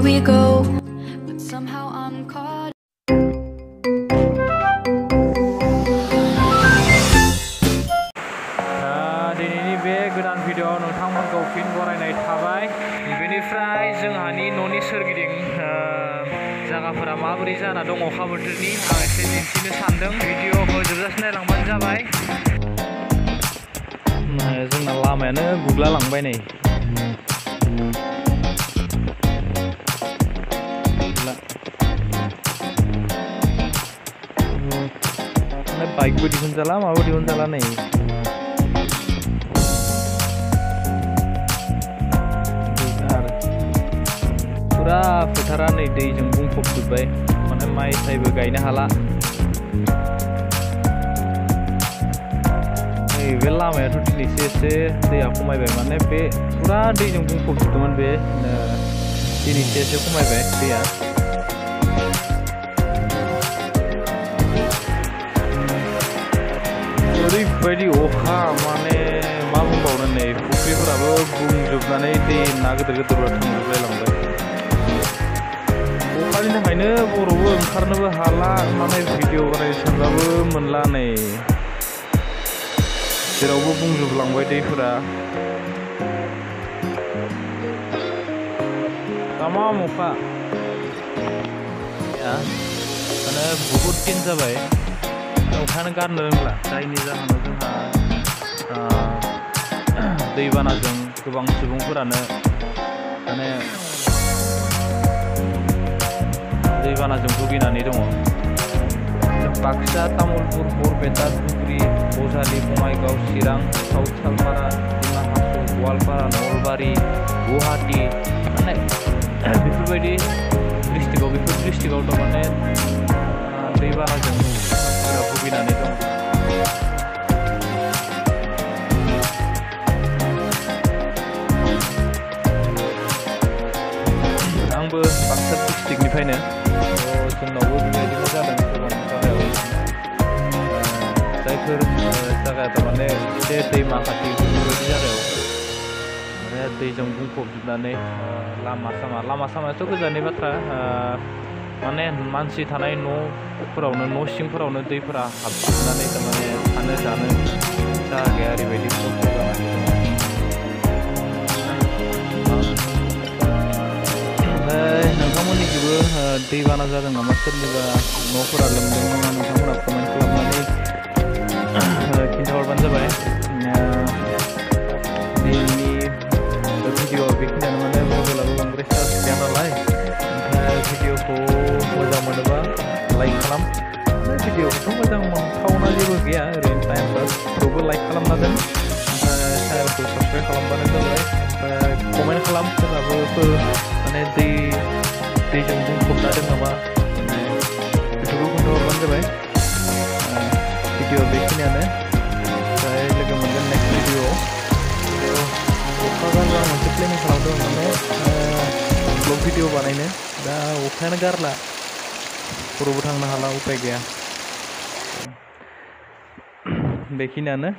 where we go, but somehow I'm caught. दिनैनि बे गोदान भिडिअ नोंथांमोनखौ फिन बरायनाय थाबाय। बेनिफ्राय जोंहानि न'नि सोरगिदिं जायगाफोरा माबोरै जाना दङ अखा बोथोरनि आं एसे दिन्थिनो सानदों। भिडिअखौ जोबजासिम नायलांबानो जाबाय। जोंना लामायानो गुग्ला लांबाय नै। बाइकबो दिहुनजाला माबो दिहुनजाला नै। पुरा फोथारा नै दैजों बुंफबजोब्बाय, माने माइ साइबो गायनो हाला। नै बे लामायाथ' दिनैसो एसे दैया खमायबाय, माने बे पुरा दैजों बुंफबजोबदोंमोन, बे दिनैसो एसे खमायबाय दैया। ओरैबायदि अखा, माने मा बुंबावनो, नै फुख्रिफोराबो बुंजोबनानै दै ना गिदिर गिदिरफोरा थांजोबलायलांबाय। अखानि थाखायनो बर'बो ओंखारनोबो हाला, माने भिडिअ बानायनो सानबाबो मोनला नै। जेरावबो बुंजोबलांबाय दैफोरा। तामाम अखा, माने बहुद दिन जाबाय अखायानो गारनो रोंला, जायनि जाहोनाव जोंहा दैबानाजों गोबां सुबुंफोरानो माने दैबानाजों भुगिनानै दङ। बाक्सा, तामुलपुर, बरपेटा, धुबुरी, बजालि, बङाइगाव, चिरां, साउथ सालपारा, डिमाहासाव, गवालपारा, नलबारि, गुवाहाटी, माने बेफोरबायदि डिस्ट्रिक्टआव माने दैबानाजों भुगिनानै दं। आंबो बाक्सा डिस्ट्रिक्टनिफ्रायनो, जोंनावबो बेबायदिनो जादों गोबां जायगायाव। जायफोर जायगाया थारमाने एसे दैमा खाथि बेफोरबायदि जायगायाव माने दैजों बुंफबजोबनानै लामा सामायाथ' गोजाननि बाथ्रा, माने मानसि थानाय न'फोरावनो, न' सिंफोरावनो दैफोरा हाबजोबनानै थारमाने थानो जानो जायगाया ओरैबायदि खस्थ' जानानै दङ। ओमफ्राय नोंथांमोननिखैबो दैबाना जादों नामा? सोरनिबा न'फोरा लोमदों नामा? नोंथांमोना कमेन्ट खालामनानै खिन्थाहरबानो जाबाय। दिनैनि भिडिअ बेखिनियानो, माने मबाइलाबो बांद्राय चार्ज गैया नालाय। ओमफ्राय भिडिअखौ मोजां मोनोबा लाइक खालाम। भिडिअखौथ' मोजां मोनथावना जेबो गैया, ओरैनो टाइम पास, थेवबो लाइक खालामना दोन। ओमफ्राय चेनेलखौ साबस्क्राइब खालामबानो जाबाय। ओमफ्राय कमेन्ट खालाम, सोरहाबोफोर माने दैजों बुंफबना दं नामा, बेफोरखौ खोन्थाहरबानो जाबाय। भिडिअ बेखिनियानो, ओमफ्राय लोगो मोनगोन नेक्स्ट भिडिअआव। अखा गारबा आं मोनसे प्लेनिं खालामदों, माने ब्लग भिडिअ बानायनो। दा अखायानो गारला, बर'बो थांनो हाला, उपाय गैया। बेखिनियानो।